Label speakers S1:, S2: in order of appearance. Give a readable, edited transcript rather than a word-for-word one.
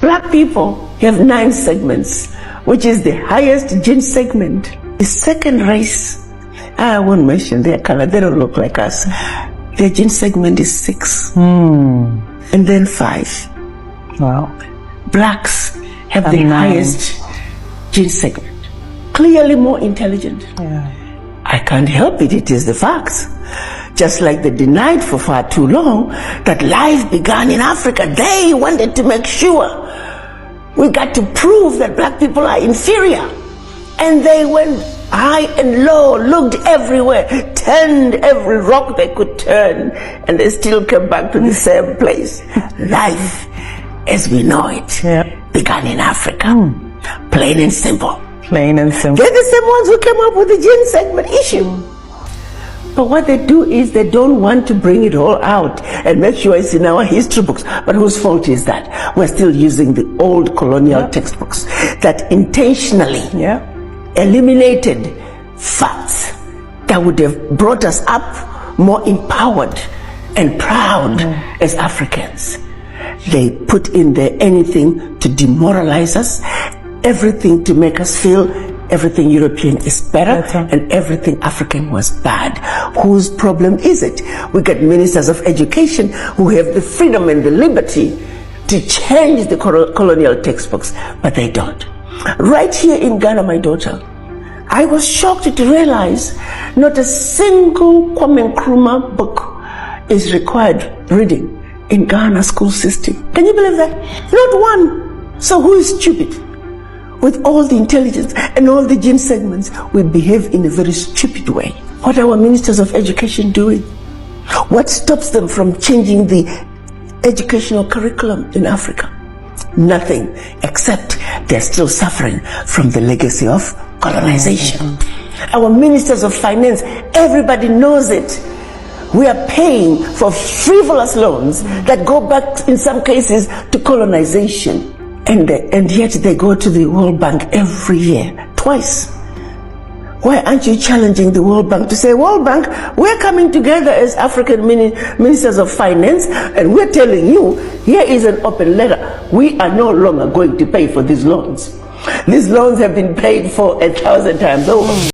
S1: Black people have 9 segments, which is the highest gene segment. The second race, I won't mention their color, they don't look like us. Their gene segment is 6. And then 5.
S2: Wow.
S1: Blacks have the 9. Highest gene segment. Clearly more intelligent.
S2: Yeah.
S1: I can't help it, it is the facts. Just like they denied for far too long that life began in Africa, they wanted to make sure we got to prove that black people are inferior. And they went high and low, looked everywhere, turned every rock they could turn, and they still came back to the same place. Life, as we know it, began in Africa. Plain and simple.
S2: Plain and simple.
S1: They're the same ones who came up with the gene segment issue. But what they do is they don't want to bring it all out and make sure it's in our history books. But whose fault is that? We're still using the old colonial textbooks that intentionally eliminated facts that would have brought us up more empowered and proud as Africans. They put in there anything to demoralize us, everything to make us feel everything European is better and everything African was bad. Whose problem is it? We get ministers of education who have the freedom and the liberty to change the colonial textbooks, but they don't. Right here in Ghana, my daughter, I was shocked to realize not a single Kwame Nkrumah book is required reading in Ghana school system. Can you believe that? Not one. So who is stupid? With all the intelligence and all the gene segments, we behave in a very stupid way. What are our ministers of education doing? What stops them from changing the educational curriculum in Africa? Nothing, except they're still suffering from the legacy of colonization. Our ministers of finance, everybody knows it. We are paying for frivolous loans that go back, in some cases, to colonization. And yet they go to the World Bank every year, twice. Why aren't you challenging the World Bank to say, World Bank, we're coming together as African ministers of finance, and we're telling you, here is an open letter. We are no longer going to pay for these loans. These loans have been paid for 1,000 times over.